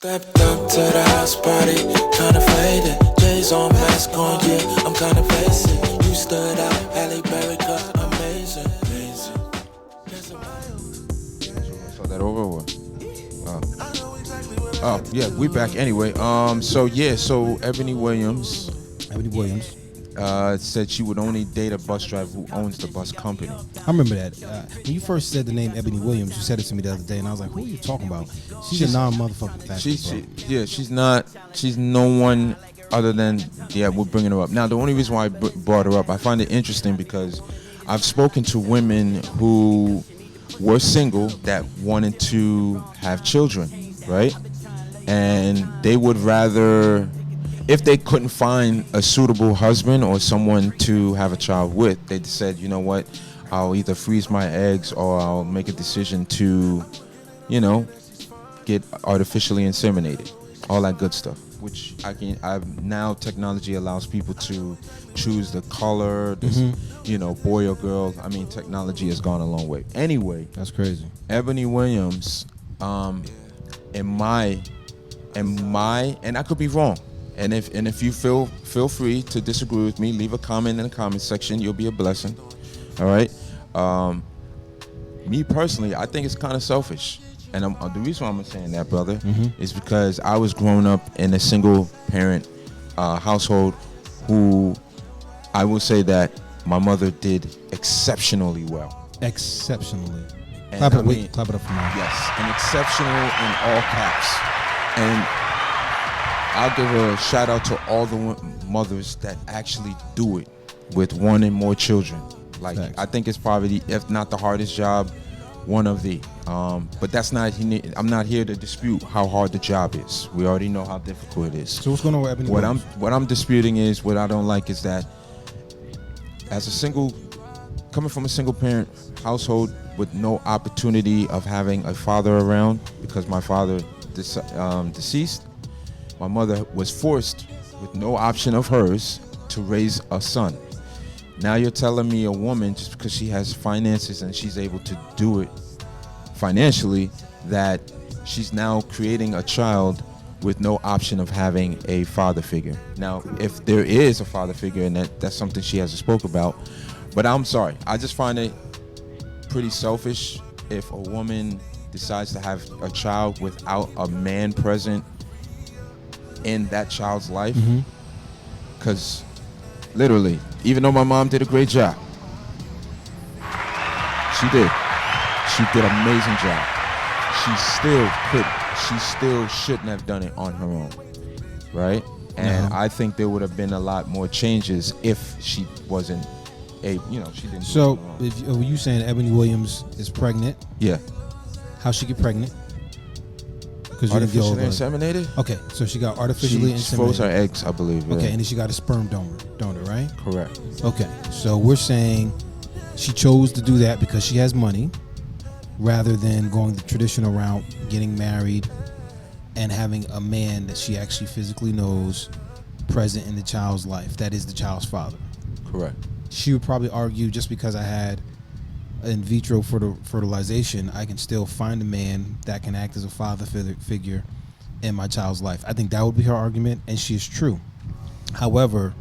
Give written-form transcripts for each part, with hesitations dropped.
Stepped up to the house party, kinda faded. J's on mask on, yeah, I'm kinda basic. You stood out, Halle Berry cut, amazing, amazing. Saw that over or what? Oh, yeah, we back anyway. So Ebony Williams said she would only date a bus driver who owns the bus company. I remember that. When you first said the name Ebony Williams, you said it to me the other day, and I was like, who are you talking about? She's a non-motherfucking factor. She's no one other than, we're bringing her up. Now, the only reason why I brought her up, I find it interesting because I've spoken to women who were single that wanted to have children, right? And they would rather, if they couldn't find a suitable husband or someone to have a child with, they said, you know what, I'll either freeze my eggs or I'll make a decision to, get artificially inseminated, all that good stuff. Which now technology allows people to choose the color, boy or girl. I mean, technology has gone a long way. Anyway, that's crazy. Ebony Williams, and I could be wrong. And if you feel free to disagree with me, leave a comment in the comment section. You'll be a blessing. All right. Me personally, I think it's kind of selfish. And the reason why I'm saying that, brother, is because I was growing up in a single parent household who I will say that my mother did exceptionally well. Exceptionally. And clap it up for me. Yes, and exceptional in all caps. And I'll give a shout out to all the mothers that actually do it with one and more children. Like, thanks. I think it's probably, if not the hardest job, one of the. But that's not. I'm not here to dispute how hard the job is. We already know how difficult it is. So what's going on with Ebony Williams? What I'm disputing is, what I don't like is that, coming from a single parent household with no opportunity of having a father around, because my father deceased, my mother was forced, with no option of hers, to raise a son. Now you're telling me a woman, just because she has finances and she's able to do it financially, that she's now creating a child with no option of having a father figure. Now, if there is a father figure, and that's something she hasn't spoke about, but I'm sorry, I just find it pretty selfish if a woman decides to have a child without a man present in that child's life. Because literally, even though my mom did a great job, she did an amazing job, she still shouldn't have done it on her own, right? And I think there would have been a lot more changes if she wasn't she didn't. So are you saying Ebony Williams is pregnant? Yeah. How'd she get pregnant? Artificially inseminated? Okay, so she got artificially inseminated. She froze her eggs, I believe. Yeah. Okay, and then she got a sperm donor, right? Correct. Okay, so we're saying she chose to do that because she has money, rather than going the traditional route, getting married, and having a man that she actually physically knows present in the child's life. That is the child's father. Correct. She would probably argue, just because I had in vitro fertilization, I can still find a man that can act as a father figure in my child's life. I think that would be her argument, and she is true. However,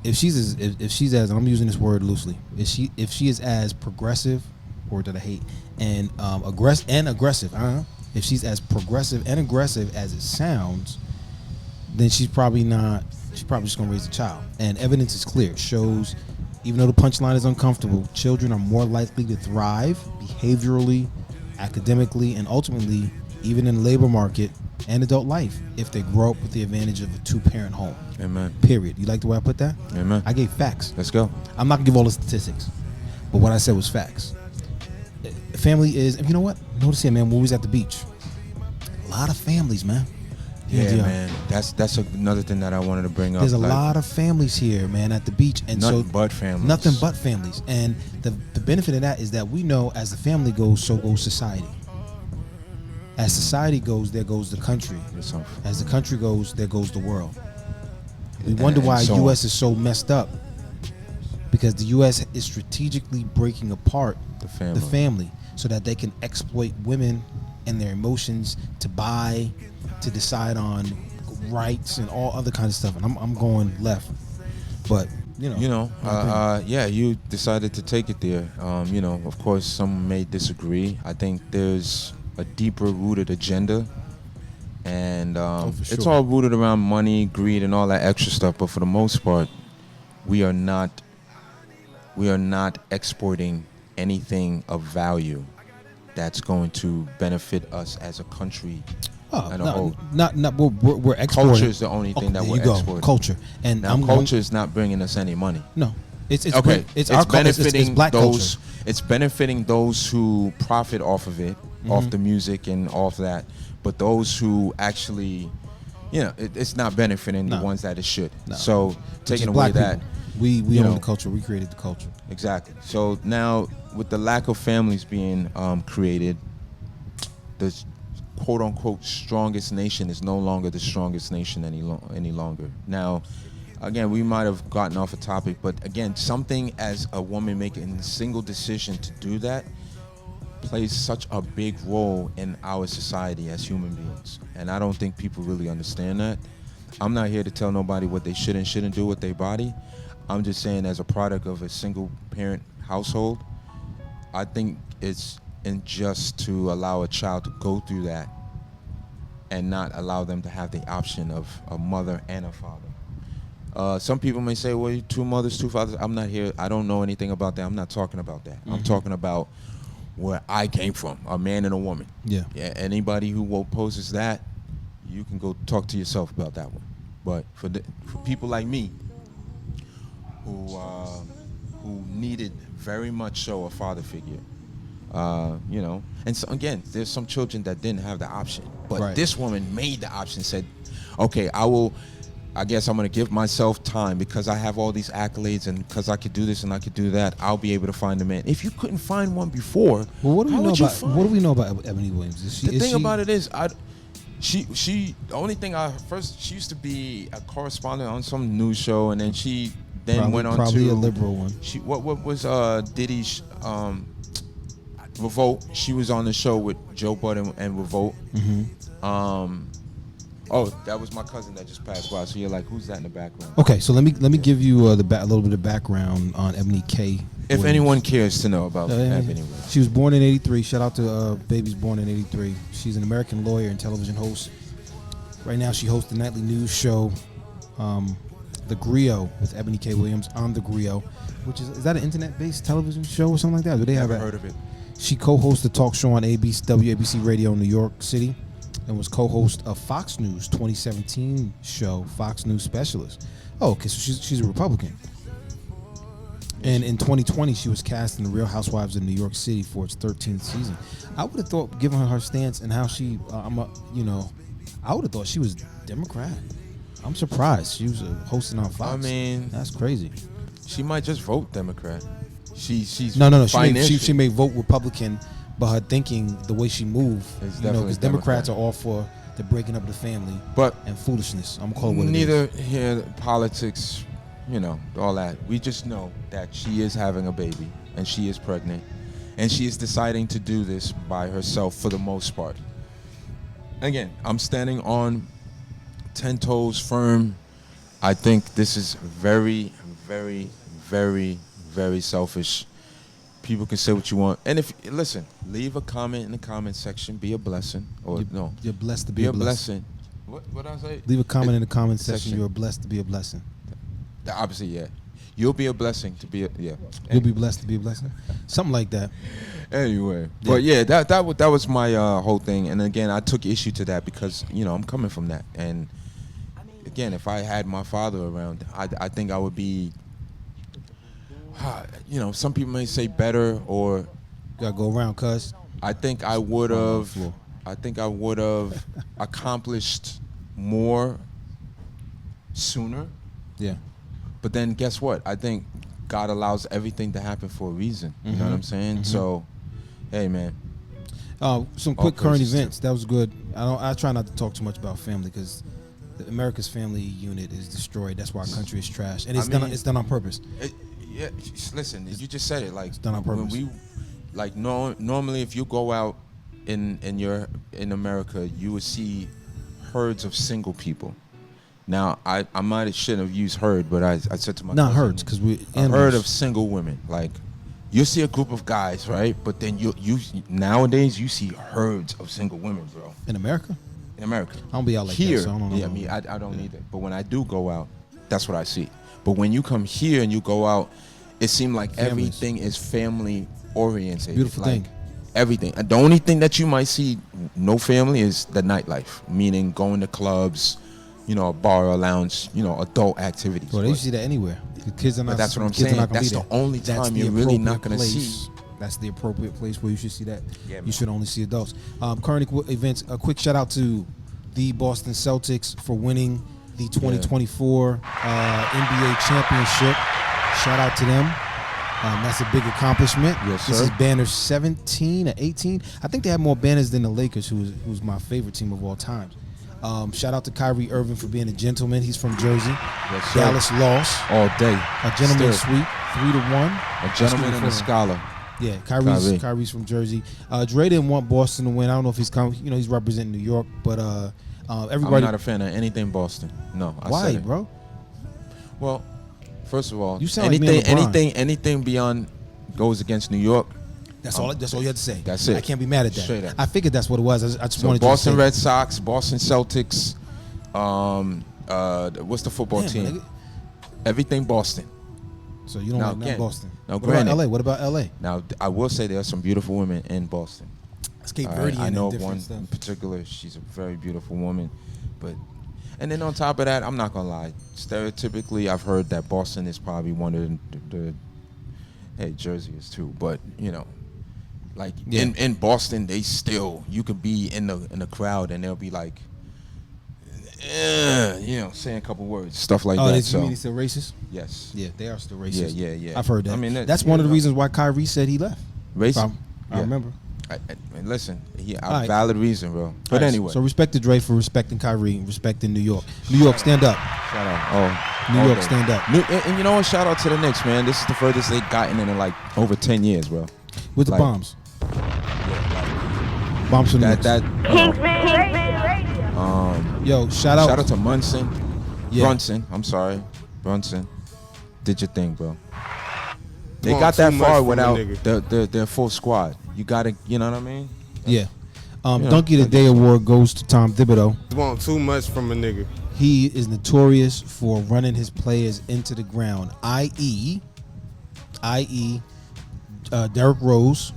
if she's as, and I'm using this word loosely, if she is as progressive, word that I hate, and aggressive, if she's as progressive and aggressive as it sounds, then she's probably just gonna raise a child. And evidence is clear. It shows, even though the punchline is uncomfortable, children are more likely to thrive behaviorally, academically, and ultimately even in the labor market and adult life if they grow up with the advantage of a two-parent home. Amen. Period. You like the way I put that? Amen. I gave facts. Let's go. I'm not gonna give all the statistics, but what I said was facts. Family is, and you know what? Notice here, man, when we was at the beach, a lot of families, man. Yeah, man. That's another thing that I wanted to bring up. There's a lot of families here, man, at the beach, and nothing but families. Nothing but families. And the benefit of that is that we know, as the family goes, so goes society. As society goes, there goes the country. As the country goes, there goes the world. We wonder why the U.S. is so messed up, because the U.S. is strategically breaking apart the family so that they can exploit women and their emotions to buy, to decide on rights and all other kinds of stuff, and I'm going left. But yeah, you decided to take it there. Of course, some may disagree. I think there's a deeper rooted agenda, and it's all rooted around money, greed, and all that extra stuff. But for the most part, we are not exporting anything of value that's going to benefit us as a country. We're exporting. Culture is the only thing that we're exporting. Culture, and now culture is not bringing us any money. No, it's benefiting it's black those. culture. It's benefiting those who profit off of it, off the music and off that. But those who actually, it's not benefiting the ones that it should. No. So taking away that, we own the culture. We created the culture. Exactly. So now with the lack of families being created, the quote unquote strongest nation is no longer the strongest nation any longer. Now, again, we might have gotten off a topic, but again, something as a woman making a single decision to do that plays such a big role in our society as human beings. And I don't think people really understand that. I'm not here to tell nobody what they should and shouldn't do with their body. I'm just saying, as a product of a single parent household, I think it's unjust to allow a child to go through that and not allow them to have the option of a mother and a father. Some people may say, well, 2 mothers, 2 fathers. I'm not here. I don't know anything about that. I'm not talking about that. I'm talking about where I came from, a man and a woman. Yeah. Anybody who opposes that, you can go talk to yourself about that one. But for people like me, who needed very much so a father figure, and so again, there's some children that didn't have the option, but this woman made the option, said, okay, I guess I'm going to give myself time because I have all these accolades and because I could do this and I could do that, I'll be able to find a man. If you couldn't find one before, well, what do we know about Ebony Williams? The thing about it is, she the only thing she used to be a correspondent on some news show, and then she went on probably to a liberal one. She what was Diddy's Revolt. She was on the show with Joe Budden and Revolt. That was my cousin that just passed by. So you're like, who's that in the background? Okay, so let me give you a little bit of background on Ebony K Williams. If anyone cares to know about Ebony Williams. She was born in '83. Shout out to babies born in '83. She's an American lawyer and television host. Right now, she hosts the nightly news show, The Griot, with Ebony K Williams on The Griot, which is that an internet-based television show or something like that? Do they Never heard of it. She co-hosts the talk show on WABC Radio in New York City, and was co-host of Fox News 2017 show, Fox News Specialist. Oh, okay, so she's a Republican. And in 2020, she was cast in The Real Housewives of New York City for its 13th season. I would have thought, given her stance and how she, I would have thought she was Democrat. I'm surprised she was hosting on Fox. I mean, that's crazy. She might just vote Democrat. She's no. She may vote Republican, but her thinking, the way she moves, because Democrats are all for the breaking up of the family, and foolishness. I'm gonna call it what it is. Neither here politics, all that. We just know that she is having a baby and she is pregnant, and she is deciding to do this by herself for the most part. Again, I'm standing on 10 toes firm. I think this is very, very, very, very selfish. People can say what you want, and leave a comment in the comment section. Be a blessing, you're blessed to be a blessing. What I say? Leave a comment in the comment section. You're blessed to be a blessing. The opposite, yeah. You'll be a blessing to be You'll be blessed to be a blessing. Something like that. Anyway, but that was my whole thing, and again, I took issue to that because I'm coming from that, and again, if I had my father around, I think I would be. Some people may say better or gotta go around, cuz. I think I would have accomplished more sooner. Yeah. But then guess what? I think God allows everything to happen for a reason. You know what I'm saying? So, hey man. Some quick current events. That was good. I try not to talk too much about family because America's family unit is destroyed. That's why our country is trash, and it's done on purpose. Yeah, listen, you just said it. Like, it's done on purpose. Normally if you go out in America, you would see herds of single people. Now, I shouldn't have used herd, but I said to my Not cousin, herds, because we a herd of single women. Like, you see a group of guys, right? But then you nowadays you see herds of single women, bro. in America. In America, I don't be out like here, that. So I don't know. yeah, I don't either. But when I do go out, that's what I see. But when you come here and you go out, it seems like Families. everything is family oriented. Beautiful like, thing. Everything. And the only thing that you might see no family is the nightlife, meaning going to clubs, a bar or lounge, adult activities. Bro, they used to see that anywhere. The kids are not. But that's what I'm kids are saying. not gonna That's be the there. only That's time the you're really not appropriate gonna place. see. That's the appropriate place where you should see that. Yeah, man. You should only see adults. Current events. A quick shout out to the Boston Celtics for winning the 2024 NBA championship. Shout out to them. That's a big accomplishment. Yes, This sir. is banner 17 or 18. I think they have more banners than the Lakers, who's my favorite team of all time. Shout out to Kyrie Irving for being a gentleman. He's from Jersey. Yes, sir. Dallas lost. All day. A gentleman's Still. sweep, 3-1. A gentleman and a scholar. Yeah, Kyrie. Kyrie's from Jersey. Dre didn't want Boston to win. I don't know if he's coming. He's representing New York, but everybody. I'm not a fan of anything Boston. No, I Why, said it. bro? Well, first of all, You sound like me and LeBron. anything beyond goes against New York. That's all. That's all you had to say. That's it. I can't be mad at that. Straight up. I figured that's what it was. I just So wanted Boston you to say Red Sox, Boston Celtics, what's the football Damn, team? nigga. Everything Boston. So you don't Now, like again, Boston. now, What about granted- LA? What about LA? Now, I will say there are some beautiful women in Boston. It's Cape All Verde I know and of one different in stuff. particular. She's a very beautiful woman, and then on top of that, I'm not gonna lie. Stereotypically, I've heard that Boston is probably one of the hey, Jersey is too, but like Yeah. in Boston, they still you could be in the crowd and they'll be like, saying a couple words, stuff like Oh, that. you So mean he's still racist? yes, Yeah, they are still racist. yeah. I've heard that. I mean, that's one of the reasons why Kyrie said he left. racist. I remember. And listen, All right. valid reason, bro. But All right, anyway, so respect to Dre for respecting Kyrie and respecting New York. New York, stand up. shout out. New all York, day. stand up. And you know what? Shout out to the Knicks, man. This is the furthest they've gotten in like over 10 years, bro. With the Like- bombs. Bombs for the Knicks. Kingsmen Radio. Yo, shout out to Munson. Yeah. Brunson. I'm sorry. Brunson. Did your thing, bro. They Want got that too much far from a without nigga. their full squad. You gotta, you know what I mean? Yeah. Yeah. Donkey of the Day award goes to Tom Thibodeau. You want too much from a nigga. He is notorious for running his players into the ground, i.e., Derrick Rose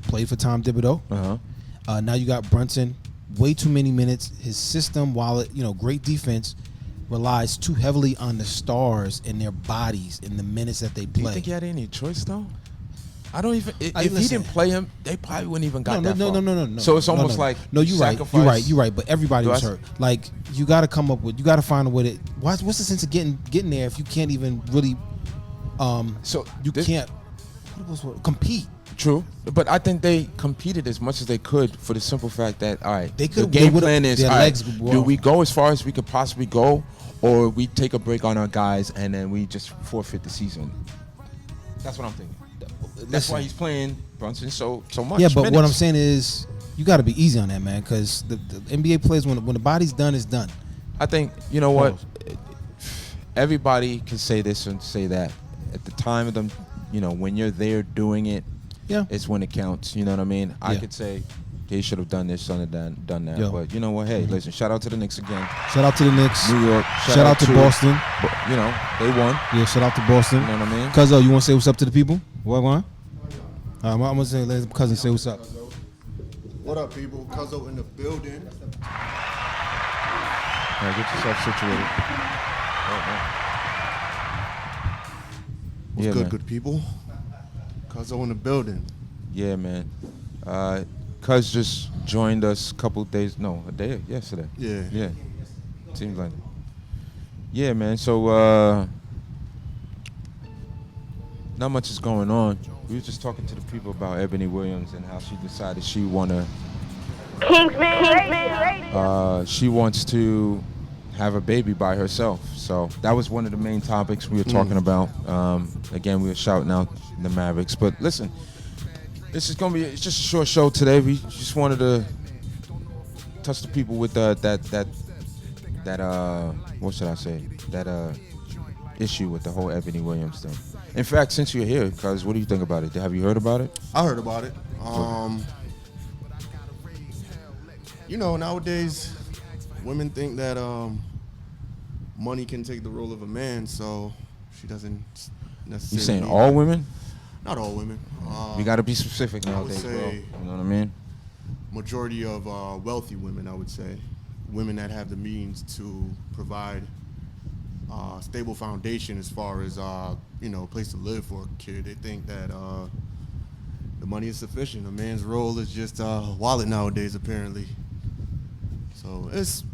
played for Tom Thibodeau. Uh-huh. Now you got Brunson, way too many minutes. His system, while it, great defense, relies too heavily on the stars and their bodies in the minutes that they Do you play. think he had any choice though? I don't even. If he listen. didn't play him, they probably wouldn't even got that far. No. So it's almost no. like no. You're sacrifice. right. But everybody Do was I- hurt. Like you got to come up with. You got to find a way to. What's the sense of getting there if you can't even really? So You this- can't compete. True, but I think they competed as much as they could for the simple fact that all right, They the could- they game would've- plan is their all right, legs would do walk. we go as far as we could possibly go, or we take a break on our guys and then we just forfeit the season. That's what I'm thinking. That's why he's playing Brunson so much. Yeah, but what I'm minutes. saying is you got to be easy on that, man, because the NBA players when the body's done, it's done. I think you know what, everybody can say this and say that. At the time of them, when you're there doing it, Yeah. it's when it counts. You know what I mean? I Yeah. could say they should have done this, done that. Yo. But you know what? Hey, listen, shout out to the Knicks again. Shout out to the Knicks. New York. Shout out to Boston. They won. Yeah, shout out to Boston. You know what I mean? Cuzzo, you want to say what's up to the people? What on? I'm gonna say, let his cousin say what's up. What up, people? Cuzzo in the building. Get yourself situated. What's Yeah, good, man. good people? Cuzzo in the building. Yeah, man. Cuz just joined us a day yesterday. Yeah. Yeah. Seems like it. Yeah, man. So not much is going on. We were just talking to the people about Ebony Williams and how she decided she Kingsmen Radio. she wants to have a baby by herself. So that was one of the main topics we were talking about. Again, we were shouting out the Mavericks. But listen, it's just a short show today. We just wanted to touch the people with that what should I say? That issue with the whole Ebony Williams thing. In fact, since you're here, cuz what do you think about it? Have you heard about it? I heard about it. You know, nowadays women think that money can take the role of a man, so she doesn't necessarily. You saying all women? Not all women. You got to be specific nowadays, bro. You know what I mean? Majority of wealthy women, I would say, women that have the means to provide stable foundation as far as a place to live for a kid. They think that the money is sufficient. A man's role is just wallet nowadays, apparently. So it's.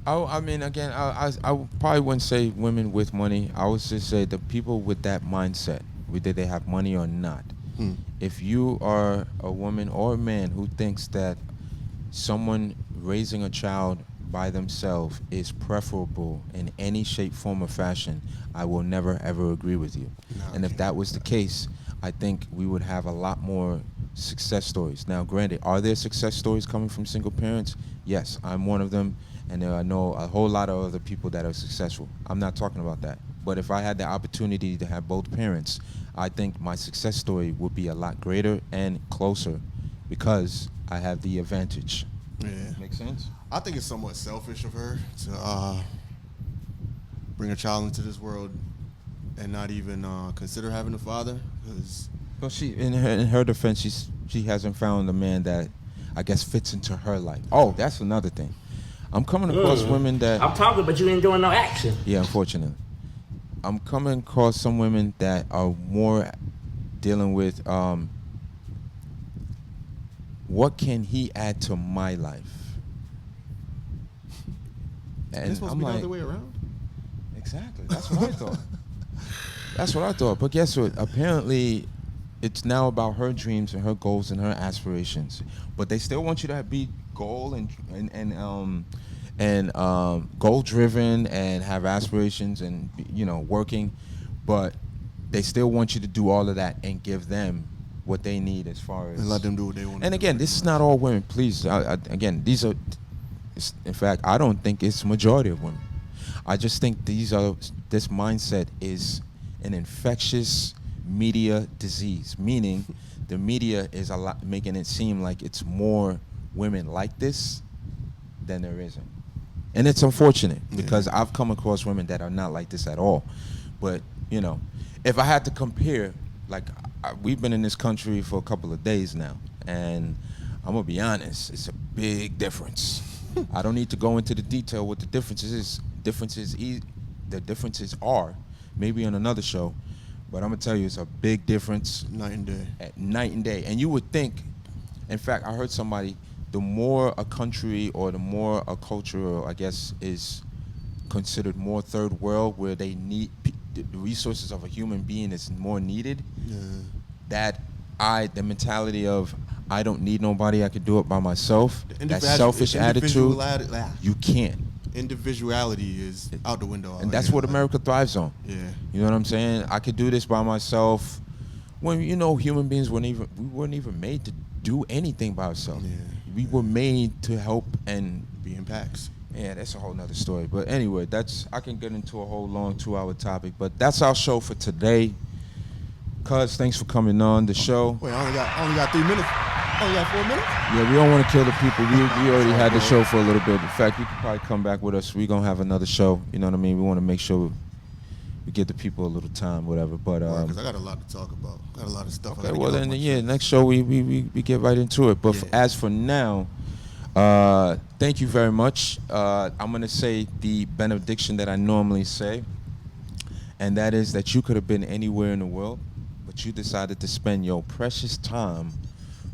I mean, again, I probably wouldn't say women with money. I would just say the people with that mindset, whether they have money or not. If you are a woman or a man who thinks that someone raising a child by themselves is preferable in any shape, form, or fashion, I will never, ever agree with you. And if that was the case, I think we would have a lot more success stories. Now, granted, are there success stories coming from single parents? Yes, I'm one of them, and I know a whole lot of other people that are successful. I'm not talking about that. But if I had the opportunity to have both parents, I think my success story would be a lot greater and closer because I have the advantage. Yeah. Make sense? I think it's somewhat selfish of her to bring a child into this world and not even consider having a father. Well, in her defense, she hasn't found a man that I guess fits into her life. Oh, that's another thing. I'm coming across women that I'm talking, but you ain't doing no action. Yeah, unfortunately. I'm coming across some women that are more dealing with what can he add to my life? And it's supposed to be the other way around? Exactly. That's what I thought. That's what I thought. But guess what? Apparently, it's now about her dreams and her goals and her aspirations. But they still want you to be goal and goal driven and have aspirations and working, but they still want you to do all of that and give them what they need as far as and let them do what they want. And again, this is not all women. Please, again, these are. In fact, I don't think it's the majority of women. I just think this mindset is an infectious media disease, meaning the media is making it seem like it's more women like this than there isn't. And it's unfortunate because I've come across women that are not like this at all. But, if I had to compare, we've been in this country for a couple of days now, and I'm going to be honest, it's a big difference. I don't need to go into the detail what the differences is. The differences are, maybe on another show, but I'm going to tell you it's a big difference. Night and day. Night and day. And you would think, in fact, I heard somebody, the more a country or the more a culture, I guess, is considered more third world, where they need the resources of a human being is more needed, the mentality of I don't need nobody, I can do it by myself, that selfish attitude, you can't. Individuality is out the window. And that's what America thrives on. Yeah. You know what I'm saying? I could do this by myself. When, human beings we weren't even made to do anything by ourselves. Yeah. We were made to help and be in packs. Yeah, that's a whole nother story. But anyway, I can get into a whole long 2-hour topic. But that's our show for today. Cuz, thanks for coming on the show. Wait, I only got 3 minutes. Only got 4 minutes? Yeah, we don't want to kill the people. We already had the show for a little bit. In fact, you could probably come back with us. We're going to have another show. You know what I mean? We want to make sure we give the people a little time, whatever. But because I got a lot to talk about. I got a lot of stuff. Okay, well then, next show we get right into it. But as for now, thank you very much. I'm going to say the benediction that I normally say, and that is that you could have been anywhere in the world, but you decided to spend your precious time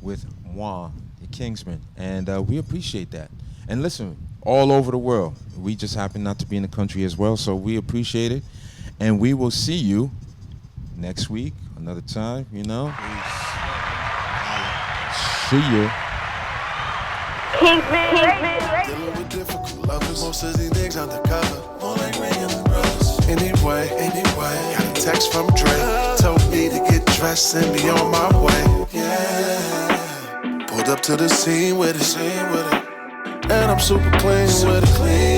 with moi, the Kingsmen, and we appreciate that. And listen, all over the world, we just happen not to be in the country as well, so we appreciate it. And we will see you next week, another time, See you. Kingsmen Radio. Dealing with difficult lovers, most of these niggas undercover, more like regular brothers. Anyway, got a text from Dre, told me to get dressed and be on my way. Yeah, pulled up to the scene with it. And I'm super clean with it.